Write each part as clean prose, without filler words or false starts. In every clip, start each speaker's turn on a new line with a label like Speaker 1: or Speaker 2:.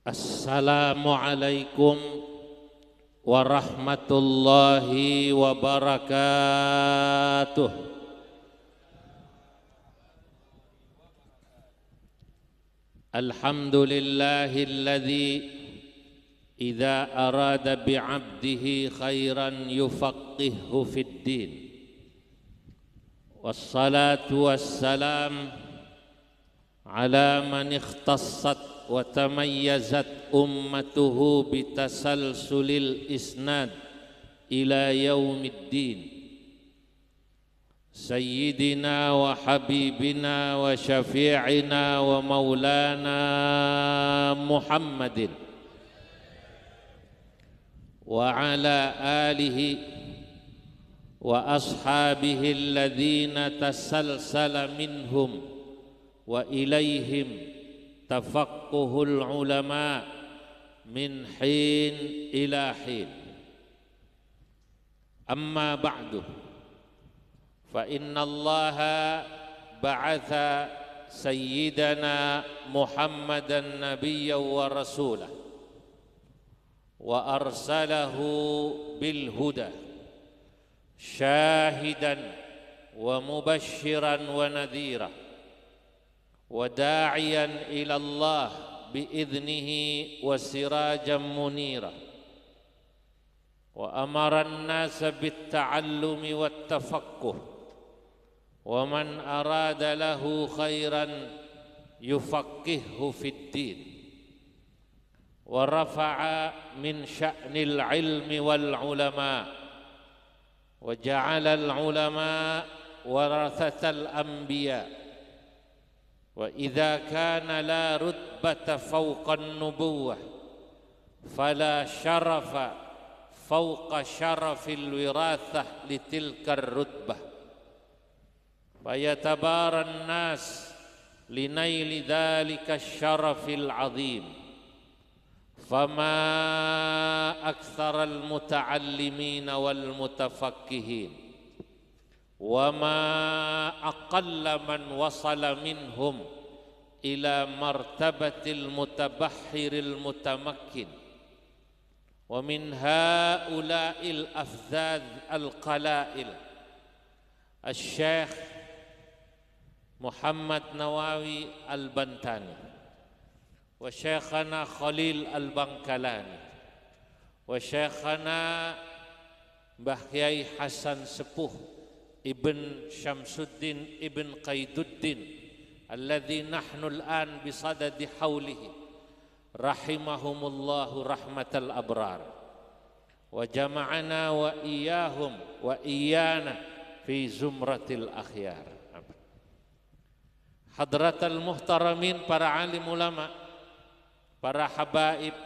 Speaker 1: Assalamualaikum warahmatullahi wabarakatuh. Alhamdulillahilladzi idza arada bi'abdihi khairan yufaqqihhu fid din. Wassalatu wassalam ala man ikhtassat wa tamayyazat ummatuhu bitasalsulil isnad ila yaumiddin. Sayyidina wa habibina wa syafi'ina wa maulana Muhammadin wa ala alihi wa ashabihi alladhina tasalsala minhum wa ilaihim tafaqquhul ulama min hin ila hin. Amma ba'du, fa inna Allaha ba'atha sayyidana Muhammadan nabiyyan wa rasulah wa arsalahu bil huda syahidan wa mubashiran wa nadhira wa da'iyan ila Allah bi'idhnihi wa sirajan munira wa amara an-nasa bit-ta'allumi wat-tafaqquh wa man arada lahu khairan yufaqqihhu fid-din wa rafa'a min sya'nil ilmi wal ulama wa ja'ala al-ulama warathatal anbiya. Wa idza kana la rutbata fawqa an-nubuwwah fala syarafa fawqa syarafil wirathah litilka ar-rutbah fayatabara an-nas linaili dzalika asy-syarafil 'azim. Fama aktsara al-muta'allimin wal mutafaqqihin wa ma aqalla man wasala minhum ila martabatil mutabahhiril mutamakkin wa min haula'il afdhad al-qala'il Asy-Syaikh Muhammad Nawawi Al-Bantani wa Syekhana Khalil Al-Bangkalani wa Syekhana Mbah Kyai Hasan Sepuh Ibn Syamsuddin Ibn Qaiduddin alladzi nahnu al-an bisadadi haulihi rahimahumullahu rahmatal abrar wa jama'ana wa iyahum wa iyana fi zumratil akhyar. Hadratal muhtaramin, para alim ulama, para habaib,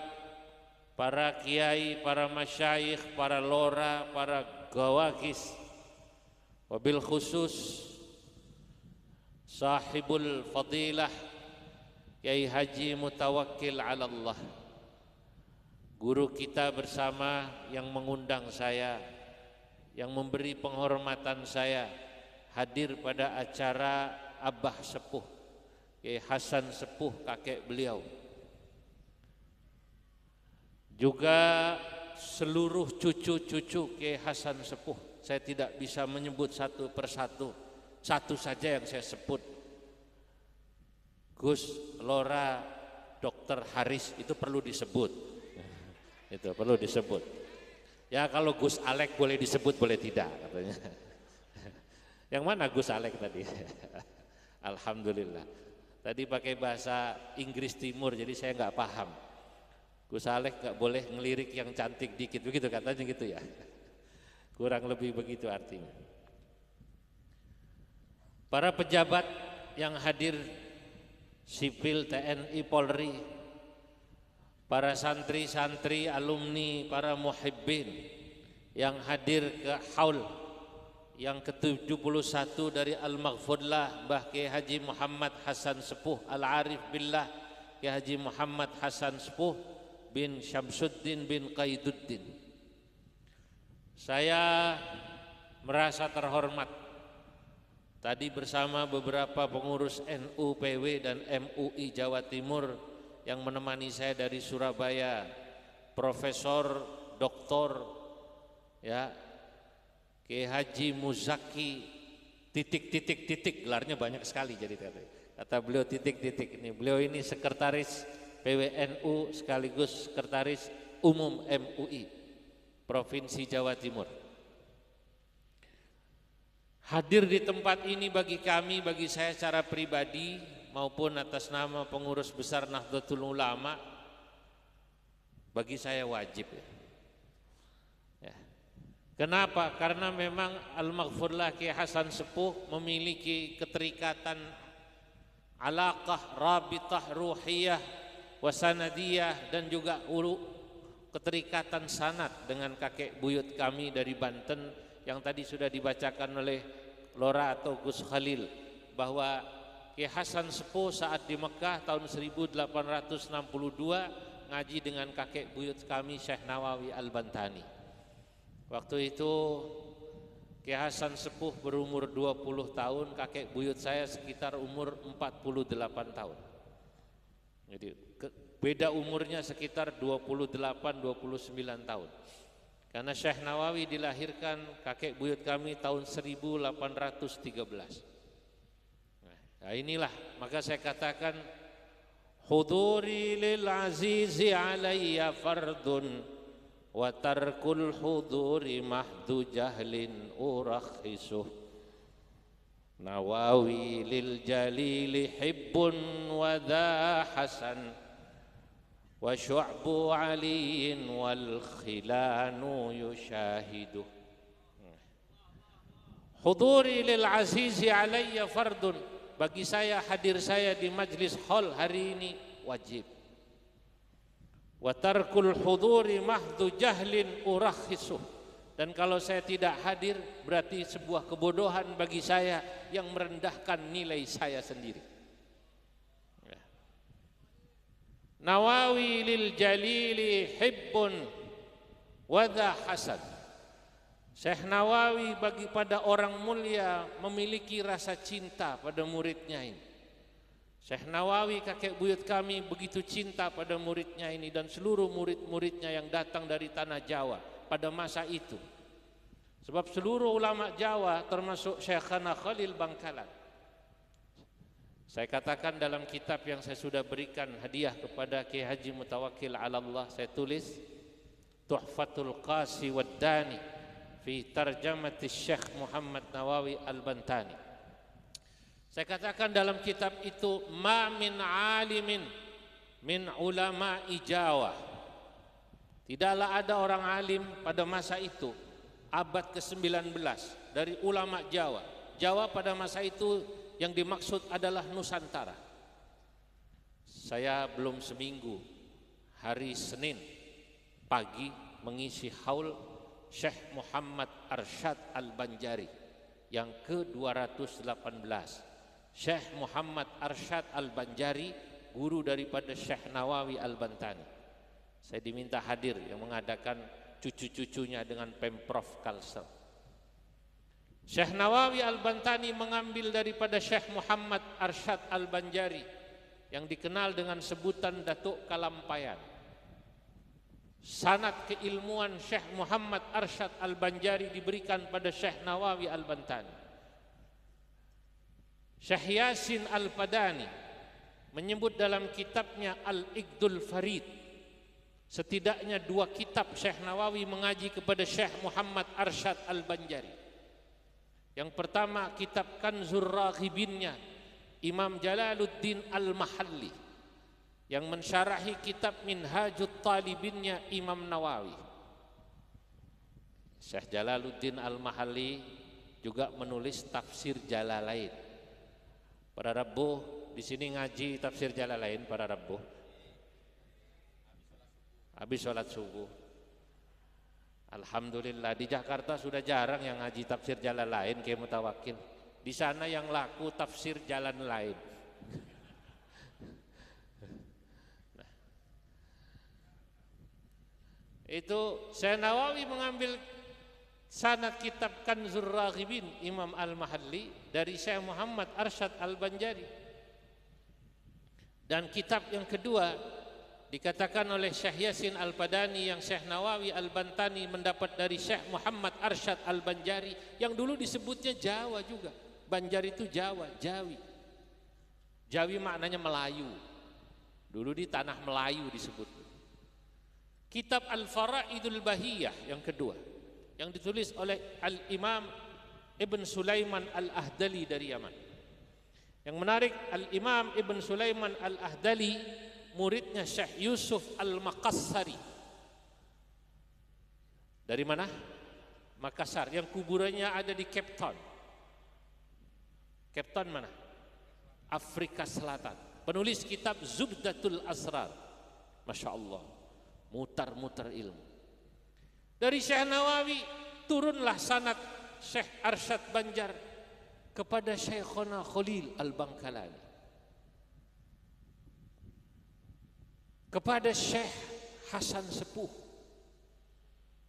Speaker 1: para kiai, para masyayikh, para lora, para gawakis, wabil khusus sahibul fadilah Kyai Haji Mutawakkil ala Allah, guru kita bersama yang mengundang saya, yang memberi penghormatan saya hadir pada acara Abah Sepuh Kyai Hasan Sepuh, kakek beliau, juga seluruh cucu-cucu Kyai Hasan Sepuh. Saya tidak bisa menyebut satu persatu, satu saja yang saya sebut. Gus, Lora, Dr. Haris itu perlu disebut. Itu perlu disebut. Ya kalau Gus Alek boleh disebut, boleh tidak katanya. Yang mana Gus Alek tadi? Alhamdulillah. Tadi pakai bahasa Inggris Timur, jadi saya nggak paham. Gus Alek nggak boleh ngelirik yang cantik dikit, begitu katanya gitu ya. Kurang lebih begitu artinya. Para pejabat yang hadir, sipil, TNI, Polri, para santri-santri, alumni, para muhibbin yang hadir ke haul yang ke-71 dari Al-Maghfurlah Mbah Kyai Haji Muhammad Hasan Sepuh Al-Arif Billah Kyai Haji Muhammad Hasan Sepuh bin Syamsuddin bin Qaiduddin. Saya merasa terhormat tadi bersama beberapa pengurus NU PW dan MUI Jawa Timur yang menemani saya dari Surabaya, Profesor Doktor ya Kiai Haji Muzaki titik gelarnya banyak sekali, jadi kata beliau titik ini. Beliau ini sekretaris PWNU sekaligus sekretaris umum MUI Provinsi Jawa Timur. Hadir di tempat ini bagi kami, bagi saya secara pribadi maupun atas nama pengurus besar Nahdlatul Ulama, bagi saya wajib ya. Kenapa? Karena memang Al-Maghfurlah Kiai Hasan Sepuh memiliki keterikatan alaqah, rabitah, ruhiyah, wasanadiyah, dan juga keterikatan sanad dengan kakek buyut kami dari Banten yang tadi sudah dibacakan oleh Lora atau Gus Khalil, bahwa Kiai Hasan Sepuh saat di Mekah tahun 1862 ngaji dengan kakek buyut kami Syekh Nawawi Al-Bantani. Waktu itu Kiai Hasan Sepuh berumur 20 tahun, kakek buyut saya sekitar umur 48 tahun. Jadi beda umurnya sekitar 28-29 tahun. Karena Syekh Nawawi dilahirkan kakek buyut kami tahun 1813. Nah inilah, maka saya katakan huduri lil azizi alayya fardun wa tarkul huduri mahdu jahlin urakhisuh. Nawawi lil jalili hibbun wa dha hasan wa syu'bu aliyin wal khilanu yushahidu. Huduri lil azizi alayya fardun, bagi saya hadir saya di majlis hall hari ini wajib. Wa tarkul huduri mahdu jahlin urakhisuh, dan kalau saya tidak hadir berarti sebuah kebodohan bagi saya yang merendahkan nilai saya sendiri. Nawawi lil jalili hibbun wa dha hasan. Syekh Nawawi bagi pada orang mulia memiliki rasa cinta pada muridnya ini. Syekh Nawawi kakek buyut kami begitu cinta pada muridnya ini dan seluruh murid-muridnya yang datang dari tanah Jawa pada masa itu. Sebab seluruh ulama Jawa termasuk Syekhana Khalil Bangkalan, saya katakan dalam kitab yang saya sudah berikan hadiah kepada Kiai Haji Mutawakkil ala Allah, saya tulis Tuhfatul Qasi Waddani fi tarjamati Syekh Muhammad Nawawi Al-Bantani. Saya katakan dalam kitab itu, ma min alimin min ulama'i Jawa, tidaklah ada orang alim pada masa itu abad ke-19 dari ulama Jawa. Jawa pada masa itu yang dimaksud adalah Nusantara. Saya belum seminggu, hari Senin pagi mengisi haul Syekh Muhammad Arsyad Al-Banjari yang ke-218. Syekh Muhammad Arsyad Al-Banjari, guru daripada Syekh Nawawi Al-Bantani. Saya diminta hadir yang mengadakan cucu-cucunya dengan Pemprov Kalsel. Syekh Nawawi Al-Bantani mengambil daripada Syekh Muhammad Arsyad Al-Banjari yang dikenal dengan sebutan Datuk Kalampayan. Sanad keilmuan Syekh Muhammad Arsyad Al-Banjari diberikan pada Syekh Nawawi Al-Bantani. Syekh Yasin Al-Padani menyebut dalam kitabnya Al-Iqdul Farid, setidaknya 2 kitab Syekh Nawawi mengaji kepada Syekh Muhammad Arsyad Al-Banjari. Yang pertama kitab Kanzur Raghibinnya Imam Jalaluddin Al-Mahalli, yang mensyarahi kitab Minhajut Talibinnya Imam Nawawi. Syekh Jalaluddin Al-Mahalli juga menulis tafsir Jalalain. Para Rabu di sini ngaji tafsir Jalalain para Rabu habis sholat subuh. Alhamdulillah di Jakarta sudah jarang yang ngaji tafsir Jalalain kayak Mutawakkil. Di sana yang laku tafsir jalan lain. Nah, itu Syekh Nawawi mengambil sanad kitab Kanzur Raghibin Imam Al-Mahalli dari Syekh Muhammad Arsyad Al-Banjari. Dan kitab yang kedua dikatakan oleh Syekh Yasin Al-Padani yang Syekh Nawawi Al-Bantani mendapat dari Syekh Muhammad Arsyad Al-Banjari yang dulu disebutnya Jawa juga. Banjari itu Jawa, Jawi. Jawi maknanya Melayu. Dulu di tanah Melayu disebut. Kitab Al-Fara'idul Bahiyah yang kedua yang ditulis oleh Al-Imam Ibn Sulaiman Al-Ahdali dari Yaman. Yang menarik, Al-Imam Ibn Sulaiman Al-Ahdali muridnya Syekh Yusuf Al-Makassari. Dari mana? Makassar, yang kuburannya ada di Cape Town. Cape Town mana? Afrika Selatan. Penulis kitab Zubdatul Asrar. Masya Allah, mutar-mutar ilmu. Dari Syekh Nawawi turunlah sanad Syekh Arsyad Banjar kepada Syekhona Khalil Al-Bangkalani, kepada Syekh Hasan Sepuh.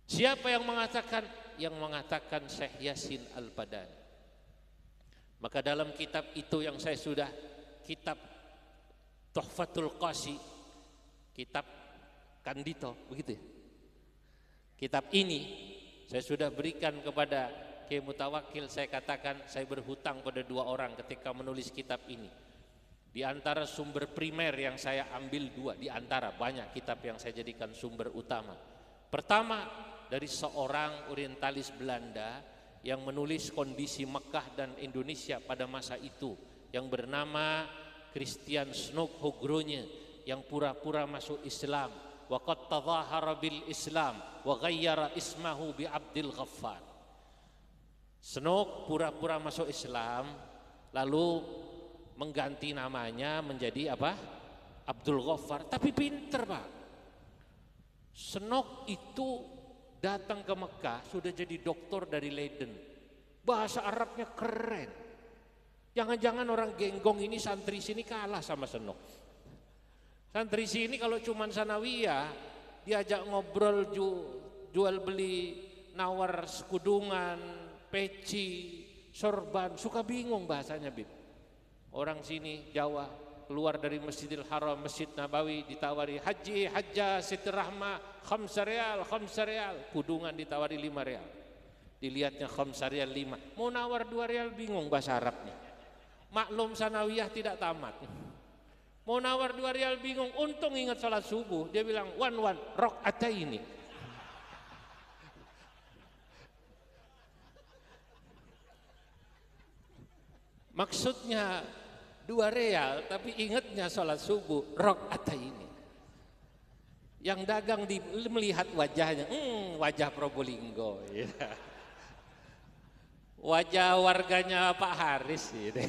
Speaker 1: Siapa yang mengatakan? Yang mengatakan Syekh Yasin Al-Padani. Maka dalam kitab itu yang saya sudah, kitab Tuhfatul Qasi, kitab Kandito, begitu ya? Kitab ini saya sudah berikan kepada Kiai Mutawakkil. Saya katakan saya berhutang pada dua orang ketika menulis kitab ini. Di antara sumber primer yang saya ambil dua, di antara banyak kitab yang saya jadikan sumber utama. Pertama, dari seorang orientalis Belanda yang menulis kondisi Mekah dan Indonesia pada masa itu, yang bernama Christian Snoek Hogronje, yang pura-pura masuk Islam. Wa qad tadhahara bil Islam wa ghayyara ismahu bi Abdul Ghaffar. Snoek pura-pura masuk Islam lalu mengganti namanya menjadi apa? Abdul Ghaffar. Tapi pinter, Pak. Snoek itu datang ke Mekah sudah jadi doktor dari Leiden. Bahasa Arabnya keren. Jangan-jangan orang Genggong ini santri sini kalah sama Snoek. Santri sini kalau cuman sanawiyah diajak ngobrol jual beli, nawar sekudungan, peci, sorban, suka bingung bahasanya, Bib. Orang sini Jawa keluar dari Masjidil Haram, Masjid Nabawi ditawari haji, hajjah, Siti Rahmah, khamsa rial, kudungan ditawari 5 rial. Dilihatnya khamsa rial 5, mau nawar 2 rial bingung bahasa Arabnya. Maklum sanawiyah tidak tamat. Mau nawar 2 rial bingung, untung ingat salat subuh, dia bilang wan rakaataini. Maksudnya 2 rial tapi ingatnya salat subuh rakaataini. Yang dagang melihat wajahnya, wajah Probolinggo ya. Wajah warganya Pak Haris gitu.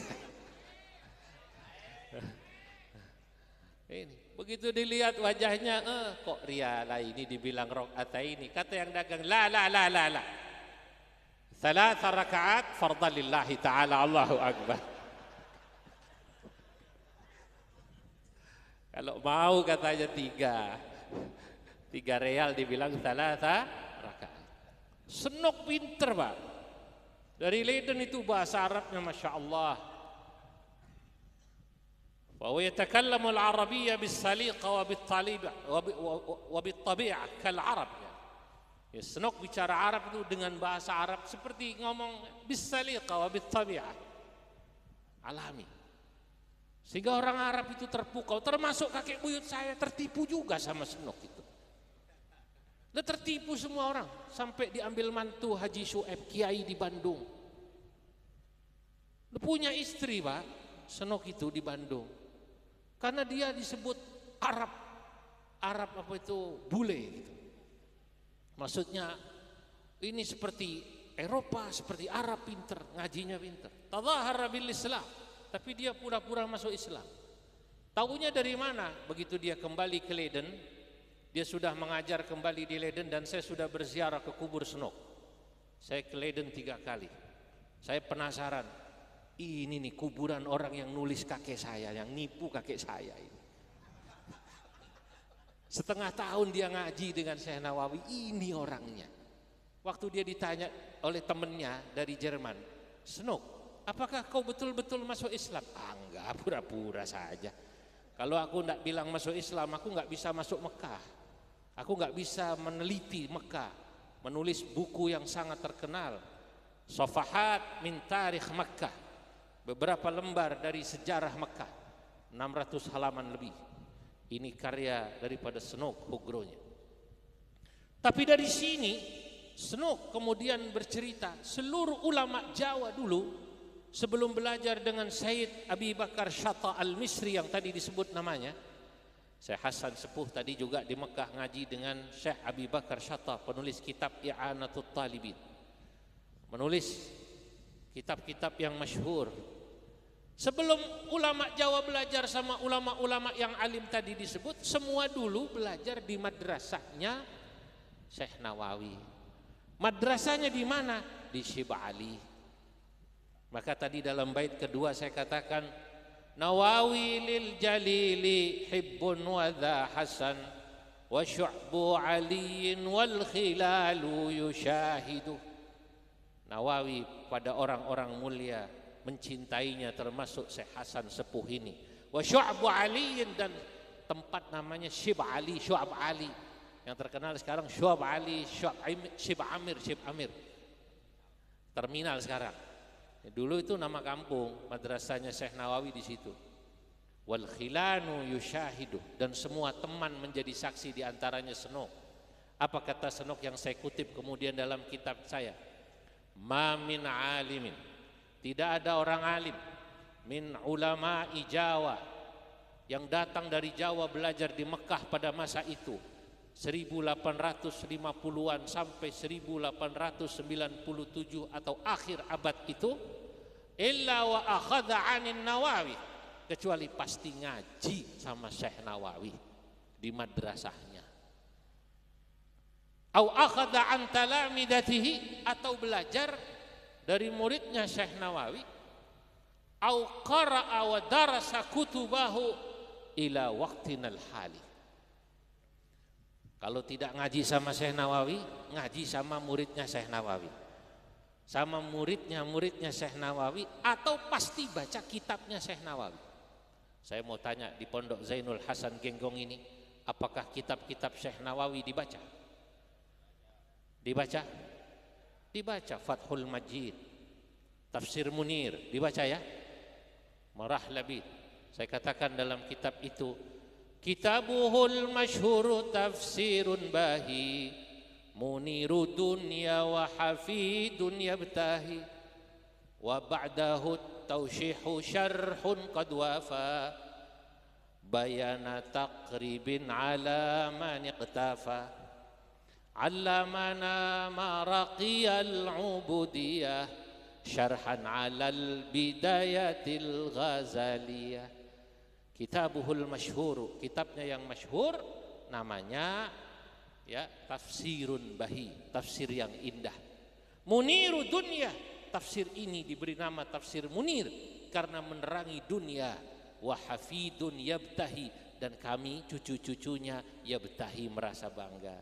Speaker 1: Ini begitu dilihat wajahnya, kok riala ini dibilang rakaataini. Kata yang dagang, la. Thalatha rakaat fardhan lillahi ta'ala, Allahu akbar. Kalau mau katanya 3 rial dibilang thalatha rakaat. Snoek pinter, Pak. Dari Leiden itu bahasa Arabnya Masya Allah. وهو يتكلم العربية بالسليقة وبالطبيعة كالعرب. Ya, Snoek bicara Arab itu dengan bahasa Arab seperti ngomong bisaliqa wa bittabi'ah, alami. Sehingga orang Arab itu terpukau, termasuk kakek buyut saya tertipu juga sama Snoek itu. Dia tertipu semua orang, sampai diambil mantu Haji Syuaib Kiai di Bandung. Dia punya istri, Pak, Snoek itu di Bandung. Karena dia disebut Arab apa itu bule gitu. Maksudnya ini seperti Eropa, seperti Arab, pinter, ngajinya pinter. Tadhahara bil Islam, tapi dia pura-pura masuk Islam. Tahunya dari mana? Begitu dia kembali ke Leiden, dia sudah mengajar kembali di Leiden dan saya sudah berziarah ke kubur Snoek. Saya ke Leiden 3 kali. Saya penasaran. Ini nih kuburan orang yang nulis kakek saya, yang nipu kakek saya ini. Setengah tahun dia ngaji dengan Syekh Nawawi, ini orangnya. Waktu dia ditanya oleh temennya dari Jerman, Snoek, apakah kau betul-betul masuk Islam? Enggak, pura-pura saja. Kalau aku tidak bilang masuk Islam, aku nggak bisa masuk Mekah. Aku nggak bisa meneliti Mekah, menulis buku yang sangat terkenal, Safahat min Tarikh Makkah, beberapa lembar dari sejarah Mekah, 600 halaman lebih. Ini karya daripada Snook Hugronya. Tapi dari sini Snook kemudian bercerita, seluruh ulama Jawa dulu sebelum belajar dengan Sayyid Abi Bakar Shatta Al-Misri yang tadi disebut namanya, Syekh Hasan Sepuh tadi juga di Mekah ngaji dengan Syekh Abi Bakar Shatta, penulis kitab I'anatul Talibin, menulis kitab-kitab yang masyhur. Sebelum ulama Jawa belajar sama ulama-ulama yang alim tadi disebut, semua dulu belajar di madrasahnya Syekh Nawawi. Madrasahnya di mana? Di Syib'a Ali. Maka tadi dalam bait kedua saya katakan, Nawawi lil jalili hibbun wa dha hasan wa syu'bu aliyin wal khilalu yushahidu. Nawawi pada orang-orang mulia mencintainya, termasuk Syekh Hasan Sepuh ini. Wa syu'bu aliyin, dan tempat namanya Syib'a Ali, Syu'ab Ali. Yang terkenal sekarang Syu'ab Ali, Syib'a Amir. Terminal sekarang. Dulu itu nama kampung, madrasahnya Syekh Nawawi di situ. Wal khilanu yushahidu, dan semua teman menjadi saksi, di antaranya Snook. Apa kata Snook yang saya kutip kemudian dalam kitab saya? Ma min alimin, tidak ada orang alim, min ulama'i Jawa, yang datang dari Jawa belajar di Mekah pada masa itu 1850-an sampai 1897 atau akhir abad itu, illa wa akhadha 'anin Nawawi, kecuali pasti ngaji sama Syekh Nawawi di madrasahnya. Au akhadha 'an talamidatihi, atau belajar dari muridnya Syekh Nawawi. Au qara'a wa darasa kutubahu ila waqtinal hali. Kalau tidak ngaji sama Syekh Nawawi, ngaji sama muridnya Syekh Nawawi, sama muridnya Syekh Nawawi, atau pasti baca kitabnya Syekh Nawawi. Saya mau tanya, di Pondok Zainul Hasan Genggong ini, apakah kitab-kitab Syekh Nawawi dibaca? Dibaca? Dibaca. Fathul Majid, Tafsir Munir, dibaca ya? Marah Labid. Saya katakan dalam kitab itu, Kitabuhul masyhur tafsirun bahi, muniru dunya wa hafidun yabtahi, wa ba'dahu tawshihu syarhun qad wafa, bayana taqribin ala man iqtafa, allamana maraqiyal ubudiyah, syarhan alal bidayatil ghazaliyah. Kitabuhul masyhur, kitabnya yang masyhur namanya ya Tafsirun Bahi, tafsir yang indah. Muniru dunya, tafsir ini diberi nama tafsir Munir karena menerangi dunia. Wa hafidun yabtahi, dan kami cucu-cucunya yabtahi, merasa bangga.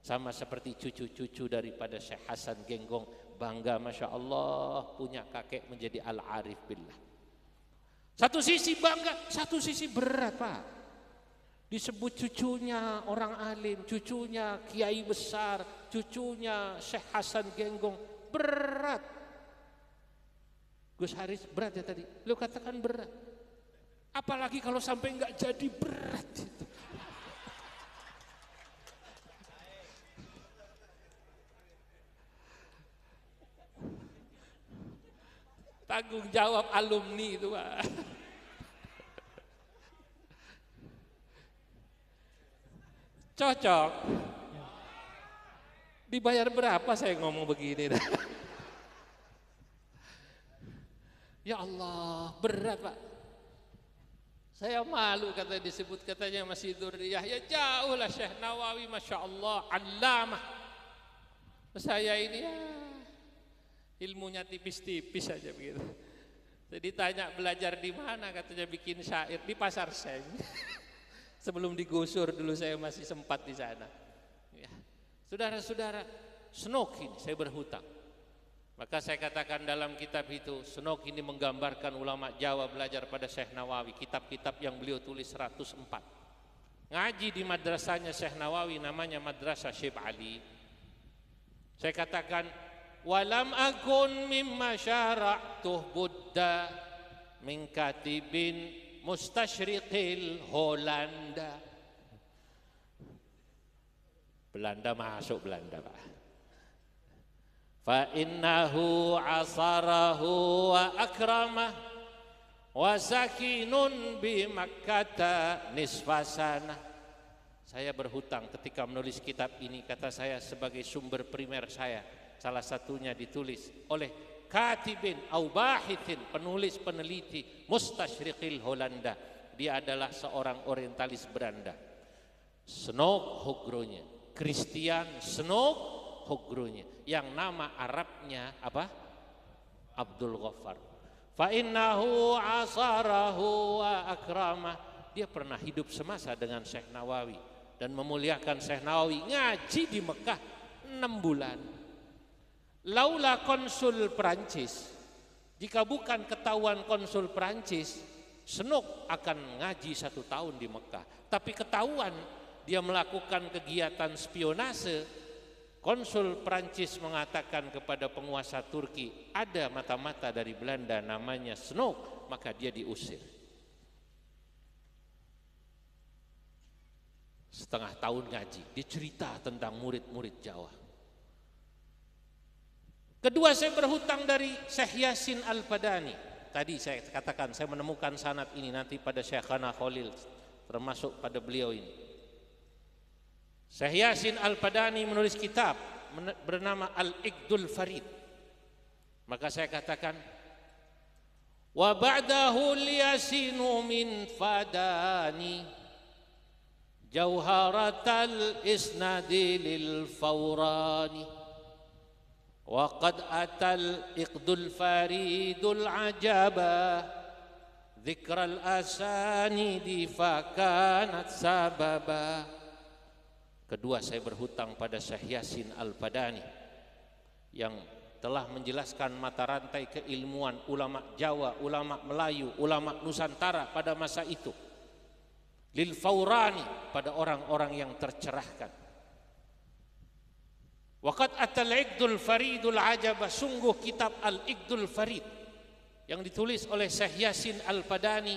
Speaker 1: Sama seperti cucu-cucu daripada Syekh Hasan Genggong bangga, Masya Allah punya kakek menjadi al-arif billah. Satu sisi bangga, satu sisi berat Pak. Disebut cucunya orang alim, cucunya kiai besar, cucunya Syekh Hasan Genggong, berat. Gus Haris, berat ya tadi? Lu katakan berat. Apalagi kalau sampai enggak jadi berat gitu. Tanggung jawab alumni itu Pak. Cocok. Dibayar berapa saya ngomong begini? Ya Allah, berat Pak. Saya malu kata disebut katanya masih dzurriyyah. Ya jauh lah Syekh Nawawi, Masya Allah, allamah. Saya ini ya ilmunya tipis-tipis saja begitu. Jadi tanya belajar di mana, katanya bikin syair di Pasar Seng. Sebelum digusur dulu saya masih sempat di sana. Ya. Saudara-saudara, Snook ini saya berhutang. Maka saya katakan dalam kitab itu, Senok ini menggambarkan ulama Jawa belajar pada Syekh Nawawi, kitab-kitab yang beliau tulis 104. Ngaji di madrasahnya Syekh Nawawi namanya Madrasah Syekh Ali. Saya katakan, walam akun mimma syara'tuh Buddha min katibin mustashriqil Holanda. Belanda masuk Belanda, Pak. Fa innahu asarahu wa akramah wa sakinun bi Makkah nisfasana. Saya berhutang ketika menulis kitab ini, kata saya sebagai sumber primer saya, salah satunya ditulis oleh katibin au bahithin, penulis peneliti mustashriqil Holanda. Dia adalah seorang orientalis Belanda. Snok Hogronya, Christian Snok Hogronya, yang nama Arabnya apa? Abdul Ghaffar. Fa innahu asarahu wa akramah. Dia pernah hidup semasa dengan Syekh Nawawi dan memuliakan Syekh Nawawi, ngaji di Mekah 6 bulan. Laula konsul Perancis, jika bukan ketahuan konsul Perancis, Senok akan ngaji 1 tahun di Mekah. Tapi ketahuan dia melakukan kegiatan spionase, konsul Perancis mengatakan kepada penguasa Turki, ada mata-mata dari Belanda namanya Senok, maka dia diusir. Setengah tahun ngaji, dia cerita tentang murid-murid Jawa. Kedua, saya berhutang dari Syekh Yasin Al-Padani. Tadi saya katakan saya menemukan sanad ini nanti pada Syekhana Khalil, termasuk pada beliau ini. Syekh Yasin Al-Padani menulis kitab bernama Al-Iqdul Farid. Maka saya katakan, wa ba'dahu al-Yasinu min fadani jauharatal isnadi lil fawrani wa qad atal Iqdul Faridul ajaba dzikral asanidi fakanat sababa. Kedua, saya berhutang pada Syekh Yasin Al-Padani yang telah menjelaskan mata rantai keilmuan ulama Jawa, ulama Melayu, ulama Nusantara pada masa itu. Lil Fawrani, pada orang-orang yang tercerahkan. Waqad atal Iqdul Faridul ajaba, sungguh kitab Al-Iqdul Farid yang ditulis oleh Syekh Yasin Al-Padani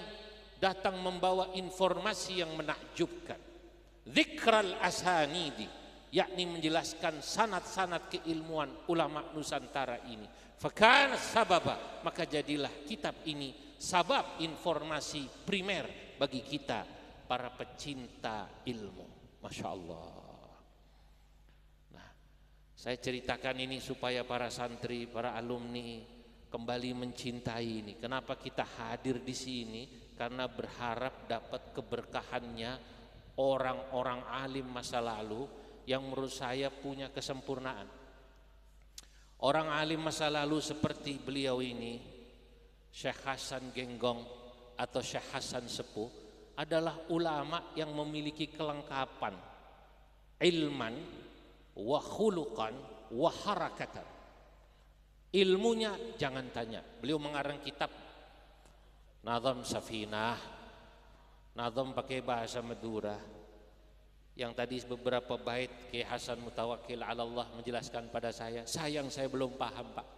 Speaker 1: datang membawa informasi yang menakjubkan. Dzikral asanidi, yakni menjelaskan sanad-sanad keilmuan ulama Nusantara ini. Fakana sababa, maka jadilah kitab ini sabab informasi primer bagi kita para pecinta ilmu. Masya Allah. Nah, saya ceritakan ini supaya para santri, para alumni kembali mencintai ini. Kenapa kita hadir di sini? Karena berharap dapat keberkahannya orang-orang alim masa lalu yang menurut saya punya kesempurnaan. Orang alim masa lalu seperti beliau ini, Syekh Hasan Genggong atau Syekh Hasan Sepuh, adalah ulama yang memiliki kelengkapan ilman wa khuluqan wa harakatan. Ilmunya jangan tanya. Beliau mengarang kitab Nazam Safinah, Nazam pakai bahasa Madura, yang tadi beberapa bait Kiai Hasan Mutawakkil ala Allah menjelaskan pada saya. Sayang saya belum paham, Pak.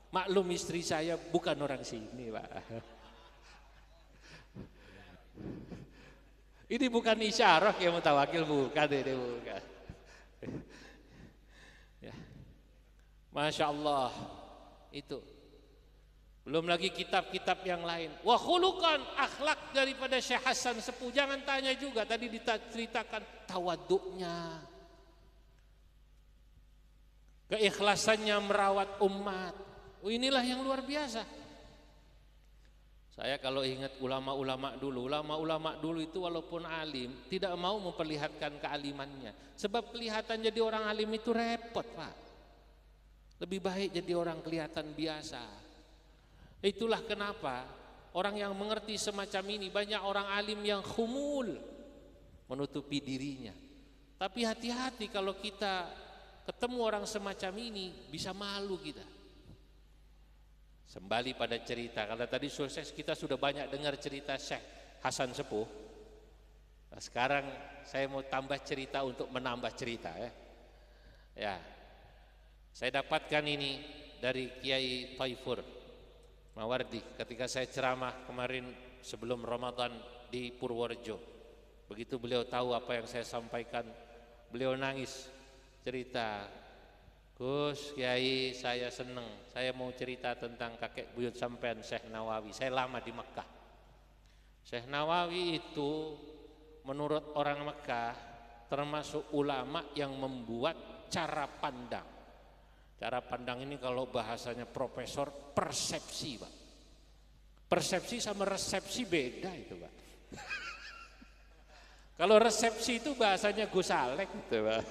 Speaker 1: Maklum istri saya bukan orang sini, Pak. Ini bukan isyarah Kiai Mutawakkil, bukan ini, bukan. Ya. Masya Allah, itu. Belum lagi kitab-kitab yang lain. Wa khuluqan, akhlak daripada Syekh Hasan Sepuh. Jangan tanya juga, tadi diceritakan tawaduknya, keikhlasannya merawat umat. Inilah yang luar biasa. Saya kalau ingat ulama-ulama dulu itu walaupun alim tidak mau memperlihatkan kealimannya. Sebab kelihatan jadi orang alim itu repot, Pak. Lebih baik jadi orang kelihatan biasa. Itulah kenapa orang yang mengerti semacam ini, banyak orang alim yang khumul, menutupi dirinya. Tapi hati-hati kalau kita ketemu orang semacam ini, bisa malu kita. Kembali pada cerita, kalau tadi sukses kita sudah banyak dengar cerita Syekh Hasan Sepuh. Nah, sekarang saya mau tambah cerita untuk menambah cerita ya. Ya, saya dapatkan ini dari Kiai Taifur Mawardi ketika saya ceramah kemarin sebelum Ramadan di Purworejo. Begitu beliau tahu apa yang saya sampaikan, beliau nangis cerita, Gus Kiai, saya senang, saya mau cerita tentang kakek buyut sampean Syekh Nawawi. Saya lama di Mekah. Syekh Nawawi itu menurut orang Mekah termasuk ulama yang membuat cara pandang. Cara pandang ini kalau bahasanya profesor, persepsi Pak. Persepsi sama resepsi beda itu Pak. Kalau resepsi itu bahasanya Gus Alek gitu Pak.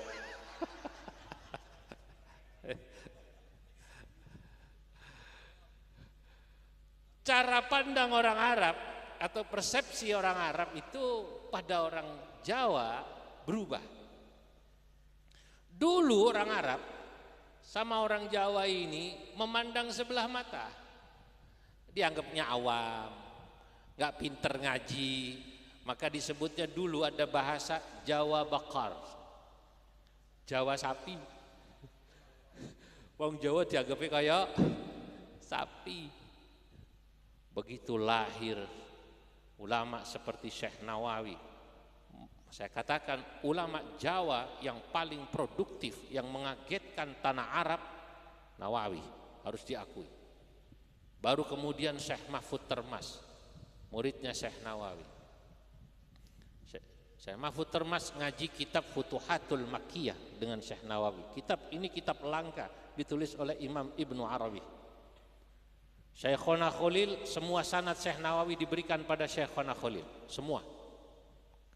Speaker 1: Cara pandang orang Arab atau persepsi orang Arab itu pada orang Jawa berubah. Dulu orang Arab sama orang Jawa ini memandang sebelah mata. Dianggapnya awam, gak pinter ngaji, maka disebutnya dulu ada bahasa Jawa Bakar, Jawa sapi. Wong Jawa dianggapnya kayak sapi. Begitu lahir ulama seperti Syekh Nawawi. Saya katakan ulama Jawa yang paling produktif, yang mengagetkan tanah Arab, Nawawi, harus diakui. Baru kemudian Syekh Mahfud Termas, muridnya Syekh Nawawi. Syekh Mahfud Termas ngaji kitab Futuhatul Makkiyah dengan Syekh Nawawi. Kitab ini kitab langka, ditulis oleh Imam Ibnu Arabi. Syekhona Khalil, semua sanad Syekh Nawawi diberikan pada Syekhona Khalil, semua.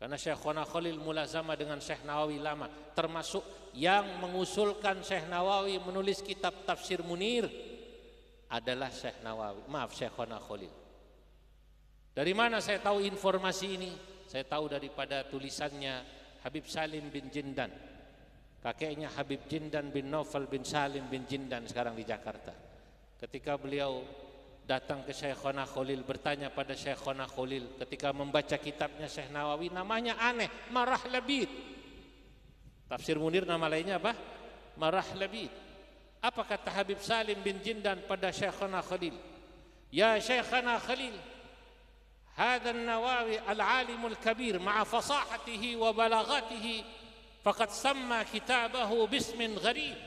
Speaker 1: Karena Syekhona Khalil mulazamah dengan Syekh Nawawi lama, termasuk yang mengusulkan Syekh Nawawi menulis kitab Tafsir Munir adalah Syekh Nawawi, maaf Syekhona Khalil. Dari mana saya tahu informasi ini? Saya tahu daripada tulisannya Habib Salim bin Jindan, kakeknya Habib Jindan bin Naufal bin Salim bin Jindan sekarang di Jakarta. Ketika beliau datang ke Syekhona Khalil, bertanya pada Syekhona Khalil ketika membaca kitabnya Syekh Nawawi, namanya aneh, Marah Labid. Tafsir Munir nama lainnya apa? Marah Labid. Apa kata Habib Salim bin Jindan pada Syekhona Khalil? Ya Syekhona Khalil, hadha an-Nawawi al-alim al-kabir ma'a fasahatihi wa balaghatihi faqad samma kitabahu bismin gharib.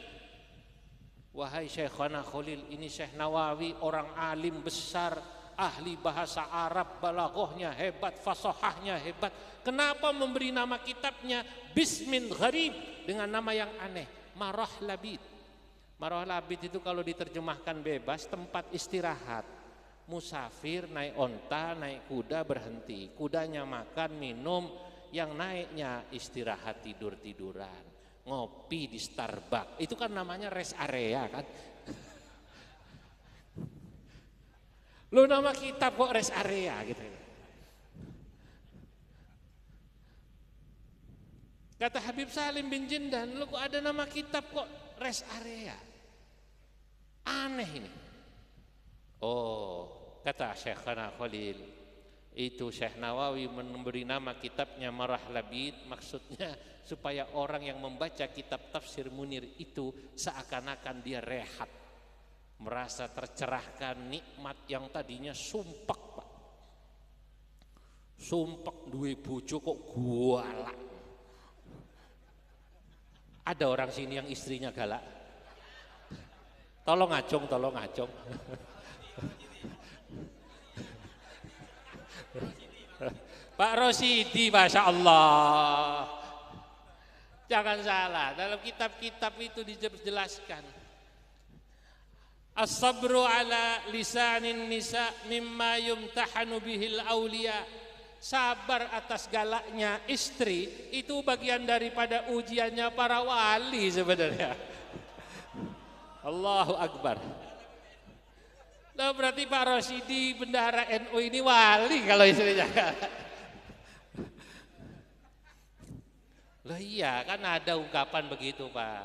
Speaker 1: Wahai Syekhana Khalil, ini Syekh Nawawi orang alim besar, ahli bahasa Arab, balaghahnya hebat, fasahahnya hebat. Kenapa memberi nama kitabnya Bismin Gharib, dengan nama yang aneh, Marah Labid. Marah Labid itu kalau diterjemahkan bebas, tempat istirahat. Musafir naik onta, naik kuda berhenti, kudanya makan, minum, yang naiknya istirahat, tidur-tiduran. Ngopi di Starbucks, itu kan namanya rest area kan. Lo nama kitab kok rest area gitu. Kata Habib Salim bin Jindan, lo kok ada nama kitab kok rest area, aneh ini. Oh, kata Syekhana Khalil, itu Syekh Nawawi memberi nama kitabnya Marah Labid, maksudnya supaya orang yang membaca kitab Tafsir Munir itu seakan-akan dia rehat, merasa tercerahkan, nikmat yang tadinya sumpek Pak. Sumpek duwe bojo kok galak. Ada orang sini yang istrinya galak? Tolong ngacung, tolong ngacung. Pak Rosidi, Masya Allah. Jangan salah, dalam kitab-kitab itu dijelaskan. As-sabru ala lisanin nisa mimma yumtahanu bihil awliya. Sabar atas galaknya istri itu bagian daripada ujiannya para wali sebenarnya. Allahu Akbar. Nah, berarti Pak Rosidi bendahara NU ini wali kalau istrinya. Loh iya, kan ada ungkapan begitu Pak.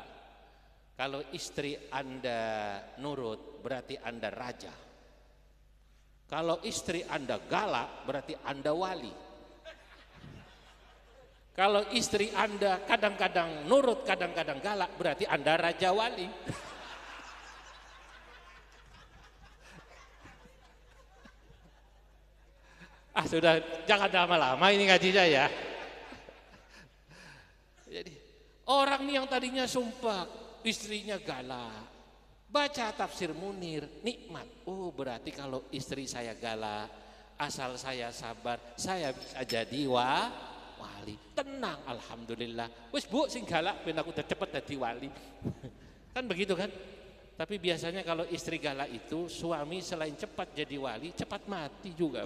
Speaker 1: Kalau istri Anda nurut berarti Anda raja. Kalau istri Anda galak berarti Anda wali. Kalau istri Anda kadang-kadang nurut, kadang-kadang galak, berarti Anda raja wali. Sudah, jangan lama-lama ini ngajinya ya. Jadi orang nih yang tadinya sumpah istrinya galak, baca tafsir Munir, nikmat. Oh berarti kalau istri saya galak, asal saya sabar, saya bisa jadi wali. Tenang, alhamdulillah. Wis bu sing galak ben aku udah cepet jadi wali. Kan begitu kan? Tapi biasanya kalau istri galak itu suami selain cepat jadi wali, cepat mati juga.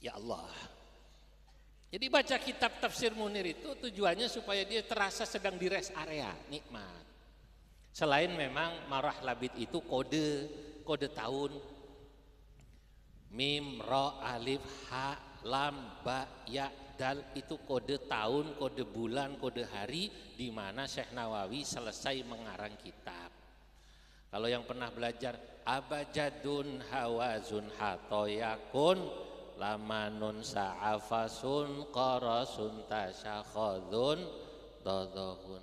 Speaker 1: Ya Allah. Jadi baca kitab tafsir Munir itu tujuannya supaya dia terasa sedang di rest area, nikmat. Selain memang marah labid itu kode tahun. Mim, ro, alif, ha, lam, ba, ya, dal itu kode tahun, kode bulan, kode hari di mana Syekh Nawawi selesai mengarang kitab. Kalau yang pernah belajar abajadun hawazun hatoyakun lamanun sa'afasun qarasun tasyakhadun dodahun.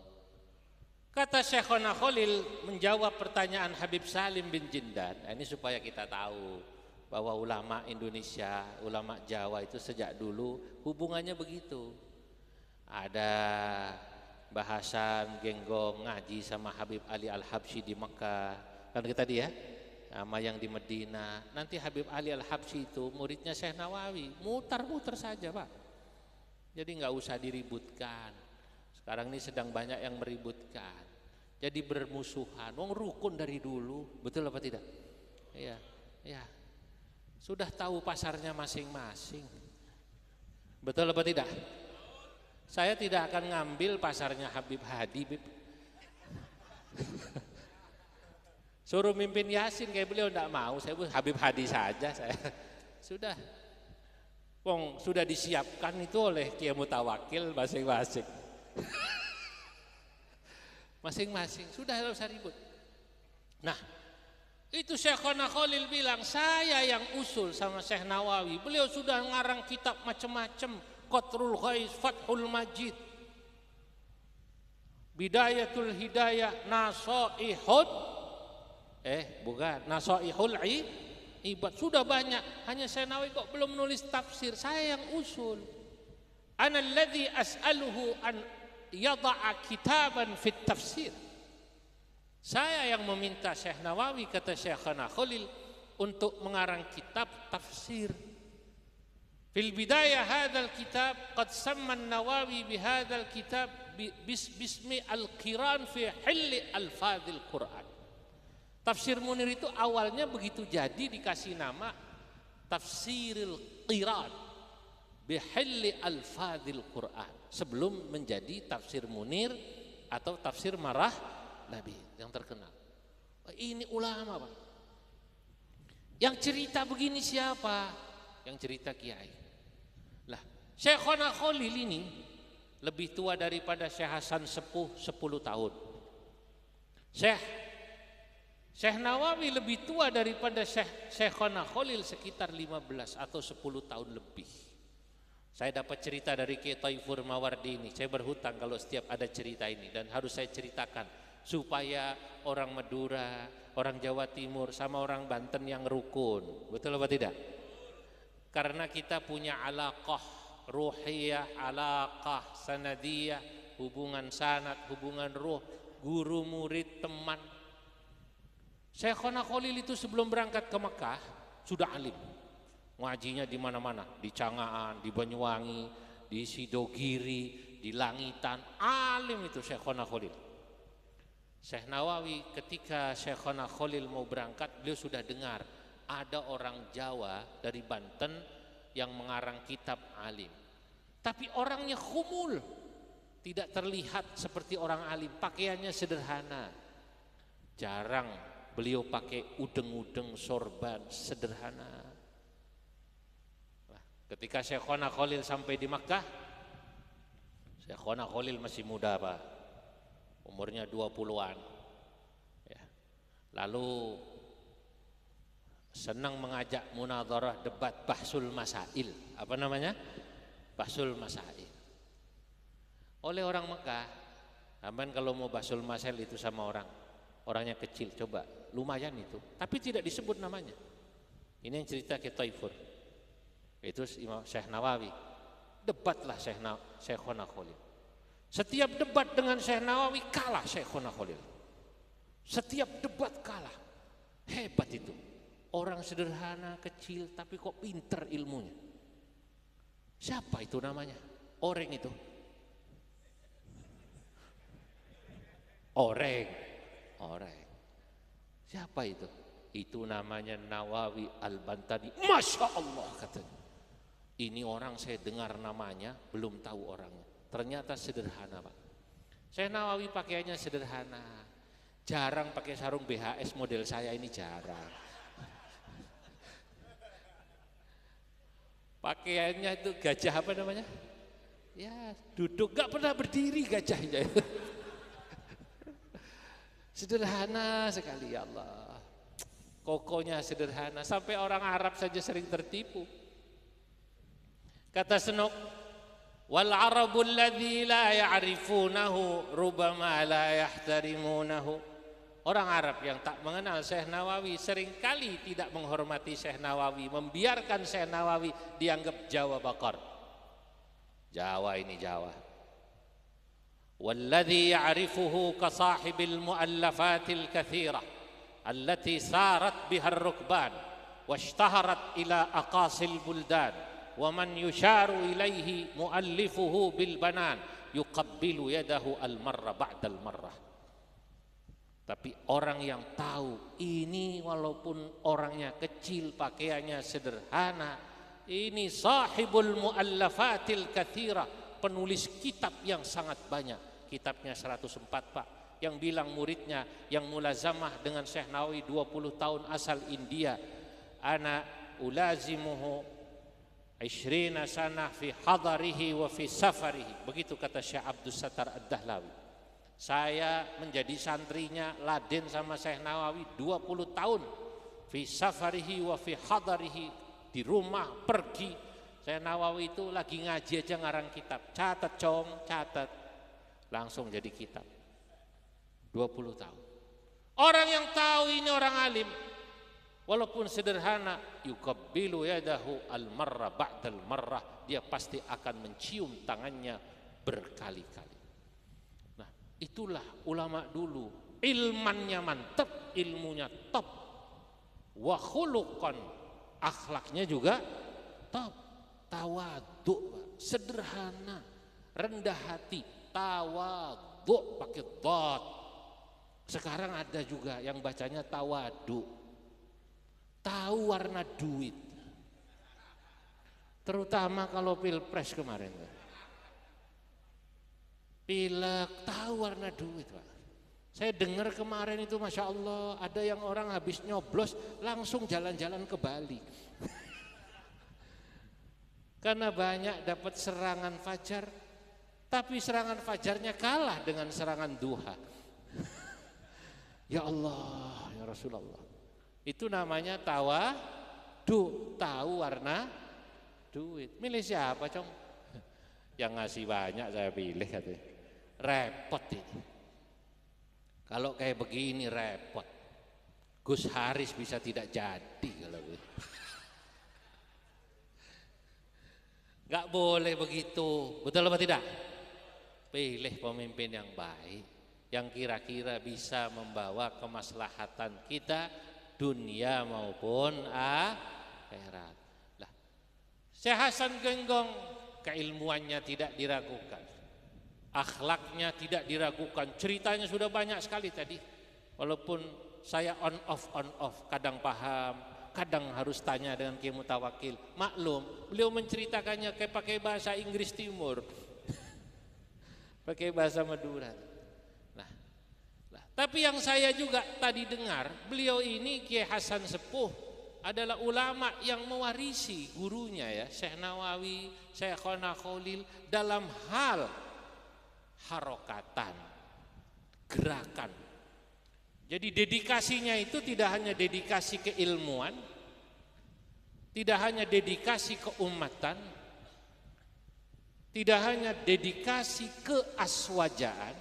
Speaker 1: Kata Syekhona Khalil menjawab pertanyaan Habib Salim bin Jindan. Ini supaya kita tahu bahwa ulama Indonesia, ulama Jawa itu sejak dulu hubungannya begitu. Ada bahasan genggong ngaji sama Habib Ali Al-Habsyi di Mekah. Kan kita tadi ya, sama yang di Medina. Nanti Habib Ali Al-Habsyi itu muridnya Syekh Nawawi, mutar-mutar saja Pak. Jadi nggak usah diributkan. Sekarang ini sedang banyak yang meributkan. Jadi bermusuhan. Wong rukun dari dulu, betul apa tidak? Iya, ya. Sudah tahu pasarnya masing-masing. Betul apa tidak? Saya tidak akan ngambil pasarnya Habib Hadi. Suruh mimpin Yasin kayak beliau enggak mau, saya Habib Hadi saja saya. Sudah. Wong sudah disiapkan itu oleh Kiai Mutawakil masing-masing. Masing-masing, sudah tidak usah ribut. Nah, itu Syekhona Khalil bilang, saya yang usul sama Syekh Nawawi. Beliau sudah ngarang kitab macam-macam, Qatrul Ghais, Fathul Majid, Bidayatul Hidayah, Nasaihud Nasaihul Ibad. Sudah banyak, hanya Syekh Nawawi kok belum menulis tafsir. Saya yang usul. Ana alladhi as'aluhu an yada'a kitaban fit tafsir. Saya yang meminta Syekh Nawawi, kata Syekhana Khalil, untuk mengarang kitab tafsir. Fil bidayah hadzal kitab qad samma an-Nawawi bihadzal kitab bismi al-qiran fi hilli al-fadhil Quran. Tafsir Munir itu awalnya begitu jadi dikasih nama Tafsiril Qiran bihilli al-fadhil Quran, sebelum menjadi tafsir Munir atau tafsir Marah Nabi yang terkenal. Ini ulama Pak. Yang cerita begini siapa? Yang cerita Kiai. Lah, Syekhona Khalil ini lebih tua daripada Syekh Hasan Sepuh 10 tahun. Syekh Nawawi lebih tua daripada Syekhona Khalil sekitar 15 atau 10 tahun lebih. Saya dapat cerita dari Kiai Taifur Mawardi ini. Saya berhutang kalau setiap ada cerita ini, dan harus saya ceritakan supaya orang Madura, orang Jawa Timur sama orang Banten yang rukun. Betul apa tidak? Karena kita punya alaqah ruhiyah, alaqah sanadiyah, hubungan sanad, hubungan ruh, guru murid teman. Syekhona Khalil itu sebelum berangkat ke Mekah sudah alim. Ngajinya di mana-mana, di Cangaan, di Banyuwangi, di Sidogiri, di Langitan, alim itu Syekhona Khalil. Syekh Nawawi ketika Syekhona Khalil mau berangkat, beliau sudah dengar ada orang Jawa dari Banten yang mengarang kitab alim. Tapi orangnya khumul, tidak terlihat seperti orang alim, pakaiannya sederhana. Jarang beliau pakai udeng-udeng, sorban, sederhana. Ketika Syekhona Khalil sampai di Makkah, Syekhona Khalil masih muda Pak, umurnya 20-an ya. Lalu senang mengajak munadharah, debat, bahsul masail. Apa namanya? Bahsul masail. Oleh orang Mekah, aman kalau mau bahsul masail itu sama orangnya kecil, coba lumayan itu, tapi tidak disebut namanya. Ini yang cerita ke Taifur. Itu Imam Syekh Nawawi. Debatlah Syekhona Khalil. Setiap debat dengan Syekh Nawawi kalah Syekhona Khalil. Setiap debat kalah. Hebat itu. Orang sederhana, kecil, tapi kok pinter ilmunya. Siapa itu namanya? Oreng itu. Oreng. Siapa itu? Itu namanya Nawawi Al-Bantani. Masya Allah katanya. Ini orang saya dengar namanya, belum tahu orangnya. Ternyata sederhana Pak. Saya Nawawi pakaiannya sederhana. Jarang pakai sarung BHS model saya ini, jarang. Pakaiannya itu gajah apa namanya? Ya duduk, gak pernah berdiri gajahnya. Sederhana sekali ya Allah. Kokonya sederhana, sampai orang Arab saja sering tertipu. Kata Senok, wal arabul ladzi la ya'rifunahu rubama la yahtarimunahu. Orang Arab yang tak mengenal Syekh Nawawi seringkali tidak menghormati Syekh Nawawi, membiarkan Syekh Nawawi dianggap Jawa bakar. Jawa ini Jawa. Walladzi ya'rifuhu ka sahibil mu'allafatil katsirah allati sarat biha ar-rukban washtaharat ila aqasil buldan wa man yusharu ilaihi muallifuhu bil banan yuqabbilu yadahu al-marra ba'dal marrah. Tapi orang yang tahu ini walaupun orangnya kecil, pakaiannya sederhana, ini sahibul muallafatil katsira, penulis kitab yang sangat banyak. Kitabnya 104 Pak. Yang bilang muridnya yang mulazamah dengan Syekh Nawawi 20 tahun asal India. Ana ulazimuhu 20 sanah fi hadarihi wa fi safarihi. Begitu kata Syekh Abdul Sattar Ad-Dahlawi. Saya menjadi santrinya Laden sama Syekh Nawawi 20 tahun. Fi safarihi wa fi hadarihi, di rumah, pergi. Syekh Nawawi itu lagi ngaji aja ngarang kitab. Catat cong, catat. Langsung jadi kitab. 20 tahun. Orang yang tahu ini orang alim, walaupun sederhana, yuqabbilu yadahu al-marra ba'dal marrah, dia pasti akan mencium tangannya berkali-kali. Itulah ulama dulu, ilmannya mantap, ilmunya top, wa khuluqan, akhlaknya juga top, tawadhu, sederhana, rendah hati, tawadhu pakai dot. Sekarang ada juga yang bacanya tawadhu, tahu warna duit, terutama kalau pilpres kemarin. Pilek, tahu warna duit Pak. Saya dengar kemarin itu Masya Allah, ada yang orang habis nyoblos langsung jalan-jalan ke Bali. Karena banyak dapat serangan fajar, tapi serangan fajarnya kalah dengan serangan duha. Ya Allah, ya Rasulullah. Itu namanya tawadhu, tahu warna duit. Milih siapa Cong? Yang ngasih banyak saya pilih katanya. Repot ini. Kalau kayak begini repot. Gus Haris bisa tidak jadi kalau gitu. Gak boleh begitu. Betul apa tidak? Pilih pemimpin yang baik, yang kira-kira bisa membawa kemaslahatan kita dunia maupun akhirat. Lah, Syekh Hasan Genggong keilmuannya tidak diragukan, akhlaknya tidak diragukan, ceritanya sudah banyak sekali tadi. Walaupun saya on off, kadang paham, kadang harus tanya dengan Kiai Mutawakil. Maklum, beliau menceritakannya kayak pakai bahasa Inggris Timur, pakai bahasa Madura. Nah, tapi yang saya juga tadi dengar, beliau ini Kiai Hasan Sepuh adalah ulama yang mewarisi gurunya ya, Syekh Nawawi, Syekhona Khalil dalam hal harokatan, gerakan, Jadi dedikasinya itu tidak hanya dedikasi keilmuan, tidak hanya dedikasi keumatan, tidak hanya dedikasi keaswajaan,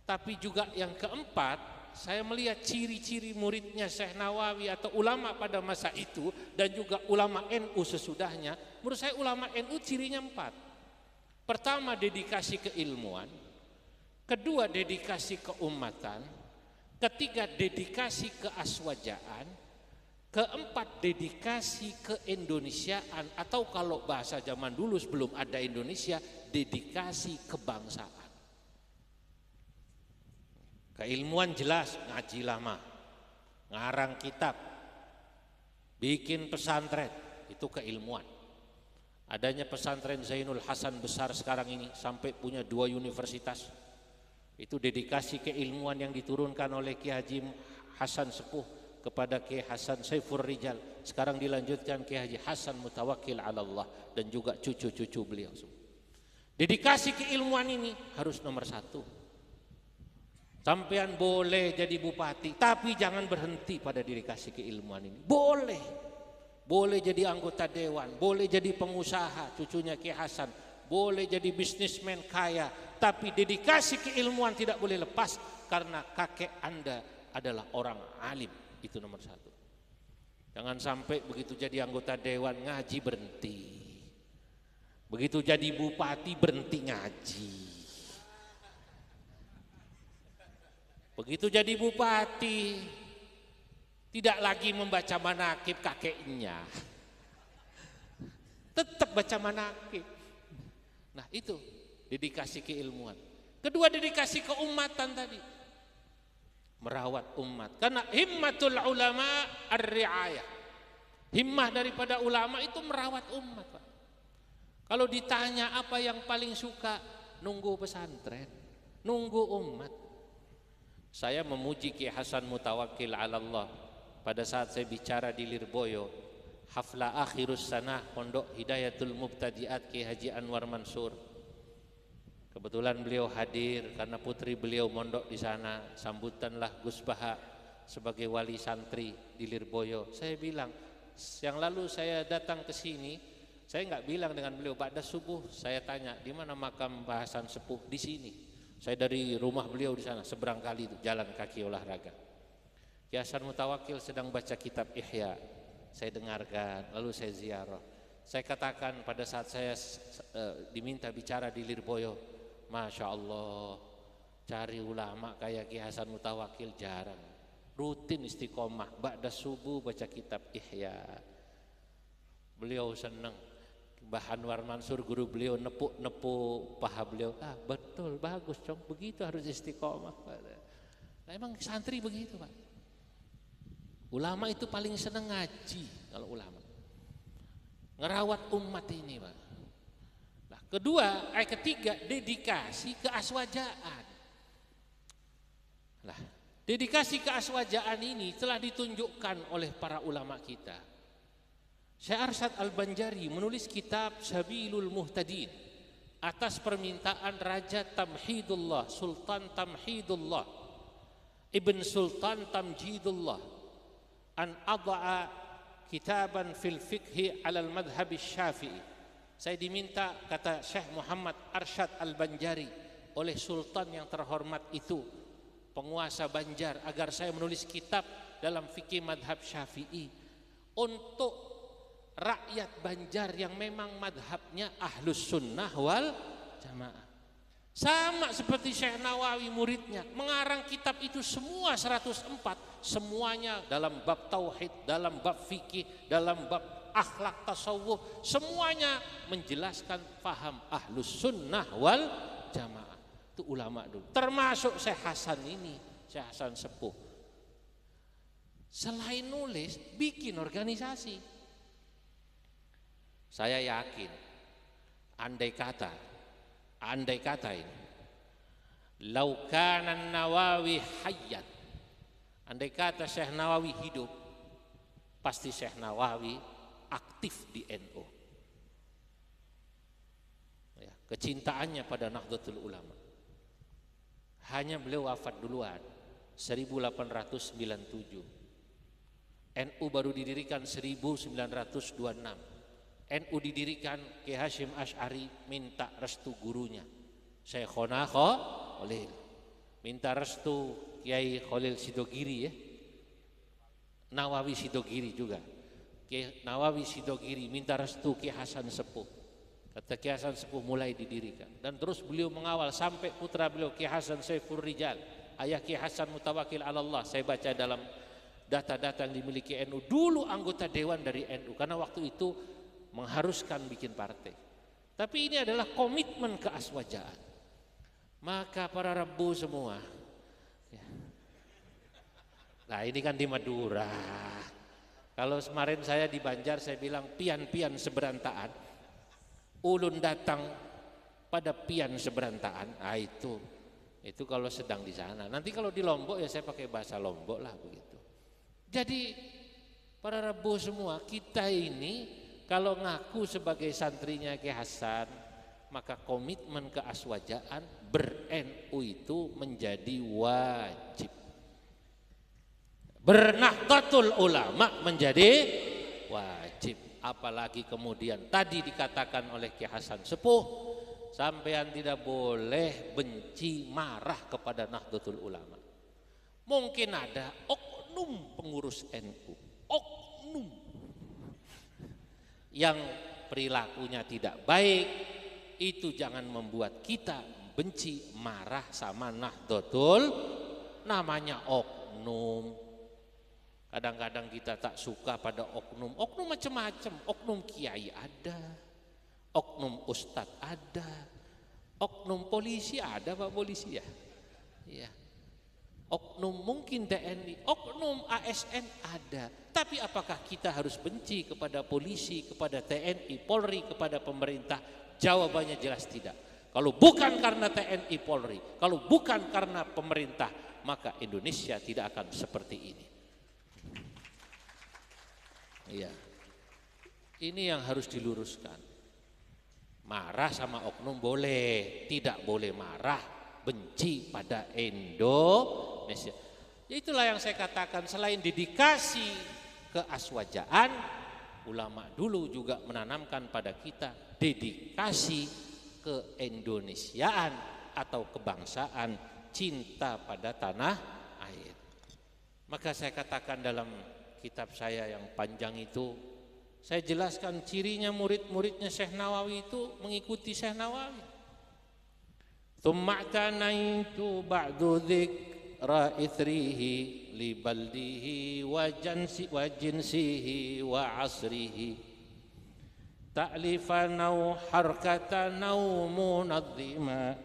Speaker 1: tapi juga yang keempat, saya melihat ciri-ciri muridnya Syekh Nawawi atau ulama pada masa itu dan juga ulama NU sesudahnya. Menurut saya ulama NU cirinya 4. Pertama, dedikasi keilmuan. Kedua, dedikasi keumatan. Ketiga, dedikasi keaswajaan. Keempat, dedikasi keindonesiaan, atau kalau bahasa zaman dulu sebelum ada Indonesia, dedikasi kebangsaan. Keilmuan jelas, ngaji lama, ngarang kitab, bikin pesantren, itu keilmuan. Adanya pesantren Zainul Hasan besar sekarang ini sampai punya 2 universitas. Itu dedikasi keilmuan yang diturunkan oleh Ki Haji Hasan Sepuh kepada Ki Hasan Saifur Rijal. Sekarang dilanjutkan Ki Haji Hasan Mutawakkil ala Allah dan juga cucu-cucu beliau. Dedikasi keilmuan ini harus nomor 1. Sampean boleh jadi bupati, tapi jangan berhenti pada dedikasi keilmuan ini. Boleh jadi anggota dewan, boleh jadi pengusaha, cucunya Ki Hasan, boleh jadi bisnismen kaya, tapi dedikasi keilmuan tidak boleh lepas karena kakek Anda adalah orang alim. Itu nomor 1. Jangan sampai begitu jadi anggota dewan ngaji berhenti, begitu jadi bupati berhenti ngaji. Begitu jadi bupati tidak lagi membaca manakib kakeknya, tetap baca manakib. Nah itu dedikasi keilmuan. Kedua, dedikasi keumatan tadi, merawat umat. Karena himmatul ulama ar-ri'ayah, himmah daripada ulama itu merawat umat, Pak. Kalau ditanya apa yang paling suka, nunggu pesantren, nunggu umat. Saya memuji Ki Hasan Mutawakkil ala Allah pada saat saya bicara di Lirboyo, hafla akhirus sanah Pondok Hidayatul Mubtadiat Ki Haji Anwar Mansur. Kebetulan beliau hadir karena putri beliau mondok di sana. Sambutanlah Gus Baha sebagai wali santri di Lirboyo. Saya bilang, yang lalu saya datang ke sini, saya nggak bilang dengan beliau ba'da subuh, saya tanya di mana makam bahasan sepuh. Di sini. Saya dari rumah beliau di sana, seberang kali itu, jalan kaki olahraga. Ki Hasan Mutawakkil sedang baca kitab Ihya. Saya dengarkan, lalu saya ziarah. Saya katakan pada saat saya diminta bicara di Lirboyo, Masya Allah, cari ulama kayak Ki Hasan Mutawakkil jarang. Rutin istiqomah, ba'da subuh baca kitab Ihya. Beliau senang. Mbah Anwar Mansur guru beliau nepuk-nepuk paha beliau. Betul, bagus Cong, begitu harus istiqomah. Nah, emang santri begitu, Pak. Ulama itu paling senang ngaji kalau ulama. Ngerawat umat ini, Pak. Nah, ketiga, dedikasi keaswajaan. Nah, dedikasi keaswajaan ini telah ditunjukkan oleh para ulama kita. Syekh Arsyad Al-Banjari menulis kitab Sabilul Muhtadin atas permintaan Raja Tamhidullah, Sultan Tamhidullah, Ibn Sultan Tamjidullah, an adha'a kitaban fil fiqhi alal madhab syafi'i. Saya diminta, kata Syekh Muhammad Arsyad Al-Banjari, oleh Sultan yang terhormat itu, penguasa Banjar, agar saya menulis kitab dalam fikih madhab syafi'i untuk rakyat Banjar yang memang madhabnya ahlus sunnah wal jamaah. Sama seperti Syekh Nawawi muridnya, mengarang kitab itu semua 104, semuanya dalam bab tauhid, dalam bab fikih, dalam bab akhlak tasawuf, semuanya menjelaskan paham ahlus sunnah wal jamaah. Itu ulama dulu, termasuk Syekh Hasan ini, Syekh Hasan Sepuh. Selain nulis, bikin organisasi. Saya yakin, andai kata ini, lau kana Nawawi hayyat, andai kata Syekh Nawawi hidup, pasti Syekh Nawawi aktif di NU. Ya, kecintaannya pada Nahdlatul Ulama. Hanya beliau wafat duluan. 1897. NU baru didirikan 1926. NU didirikan Kiai Hasyim Asy'ari minta restu gurunya Syekhona Khalil, minta restu Kiai Khalil Sidogiri ya, Nawawi Sidogiri juga. Kiai Nawawi Sidogiri minta restu Kiai Hasan Sepuh. Kata Kiai Hasan Sepuh mulai didirikan dan terus beliau mengawal sampai putra beliau Kiai Hasan Saifur Rijal, ayah Kiai Hasan Mutawakkil 'ala Allah. Saya baca dalam data-data yang dimiliki NU, dulu anggota dewan dari NU karena waktu itu mengharuskan bikin partai. Tapi ini adalah komitmen keaswajaan. Maka para Rabbu semua, nah ini kan di Madura. Kalau kemarin saya di Banjar saya bilang pian-pian seberantaan, ulun datang pada pian seberantaan. Nah itu kalau sedang di sana. Nanti kalau di Lombok ya saya pakai bahasa Lombok lah begitu. Jadi para Rabbu semua, kita ini kalau ngaku sebagai santrinya Kiai Hasan, maka komitmen keaswajaan ber-NU itu menjadi wajib. Bernahdlatul ulama menjadi wajib. Apalagi kemudian tadi dikatakan oleh Kiai Hasan Sepuh, sampean tidak boleh benci marah kepada Nahdlatul Ulama. Mungkin ada oknum pengurus NU, oknum yang perilakunya tidak baik, itu jangan membuat kita benci marah sama Nahdlatul, namanya oknum. Kadang-kadang kita tak suka pada oknum, oknum macam-macam, oknum kiai ada, oknum ustadz ada, oknum polisi ada Pak polisi ya, ya. Oknum mungkin TNI, oknum ASN ada. Tapi apakah kita harus benci kepada polisi, kepada TNI, Polri, kepada pemerintah? Jawabannya jelas tidak. Kalau bukan karena TNI, Polri, kalau bukan karena pemerintah, maka Indonesia tidak akan seperti ini. Iya. Ini yang harus diluruskan. Marah sama oknum boleh, tidak boleh marah benci pada Indonesia. Itulah yang saya katakan, selain dedikasi keaswajaan, ulama dulu juga menanamkan pada kita dedikasi keindonesiaan atau kebangsaan, cinta pada tanah air. Maka saya katakan dalam kitab saya yang panjang itu, saya jelaskan cirinya murid-muridnya Syekh Nawawi itu mengikuti Syekh Nawawi. Tsuma'tanaitu ba'du dzikra ithrihi li baldihi wa jinsihi wa asrihi ta'lifan aw harkatan aw munadhima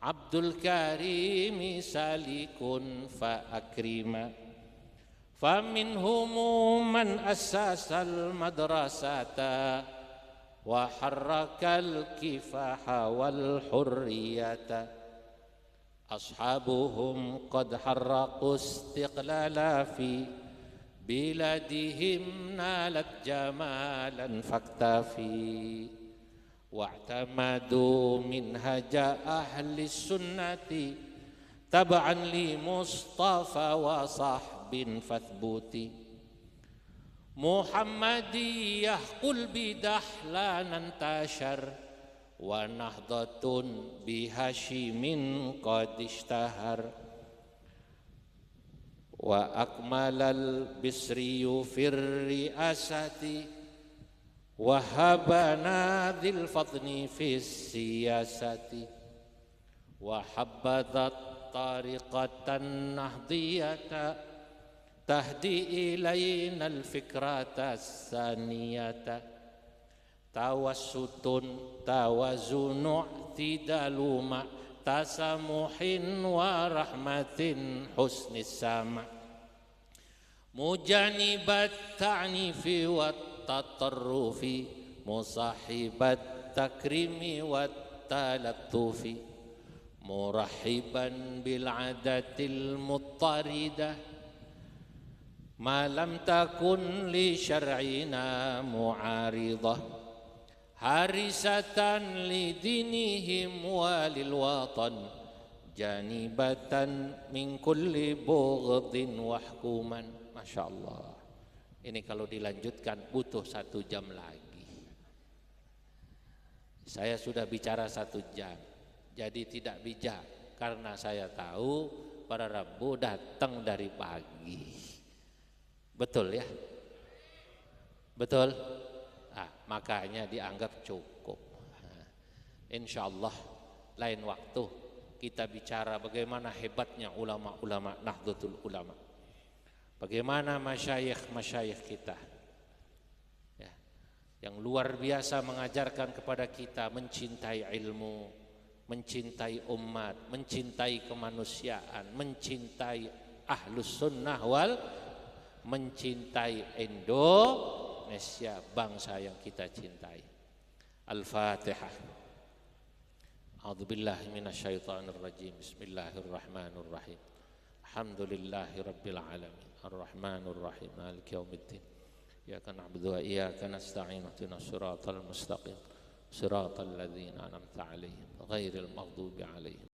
Speaker 1: Abdul Karim salikun fa akrima faminhum man assasal madrasata wa harrakal kifaha wal hurriyata ashabuhum qad harraqu istiqlala fi biladihim nalat jamalan faktafi wa'tamadu minhaja ahli sunnati tab'an li mustafa wa sahbin fathbuti Muhammadiyah qul bidahlanan tashar wa nahdhatun bihashimin qad ishtahar wa akmalal bisriyu fir riasati wa habana dhil fadni fis siyasati wa habbadat tariqatan nahdiyata tahdi ilayna al-fikrata as-saniyata tawassutun tawazunu tidaluma tasamuhin wa rahmatin husnis sama mujanibat ta'nifi wa tatarrufi musahibat takrimi wa talattufi murahiban bil adatil muttaridah ma lam takun li syar'ina mu'aridah harisatan li dinihim walil watan janibatan min kulli bughdin wahkuman. Masya Allah, ini kalau dilanjutkan butuh 1 jam lagi. Saya sudah bicara 1 jam, jadi tidak bijak karena saya tahu para Rabu datang dari pagi. Betul ya? Betul? Makanya dianggap cukup. Insya Allah lain waktu kita bicara bagaimana hebatnya ulama-ulama Nahdlatul Ulama, bagaimana masyayikh kita ya, yang luar biasa mengajarkan kepada kita mencintai ilmu, mencintai umat, mencintai kemanusiaan, mencintai ahlus sunnah wal, mencintai Indonesia, bangsa yang kita cintai. Al-Fatihah. A'udzubillahi minasyaitonirrajim. Bismillahirrahmanirrahim. Alhamdulillahi rabbil alamin. Arrahmanirrahim. Maliki yaumiddin. Iyyaka na'budu wa iyyaka nasta'in. Ihdinas siratal mustaqim. Siratal ladzina an'amta 'alaihim ghairil maghdubi 'alaihim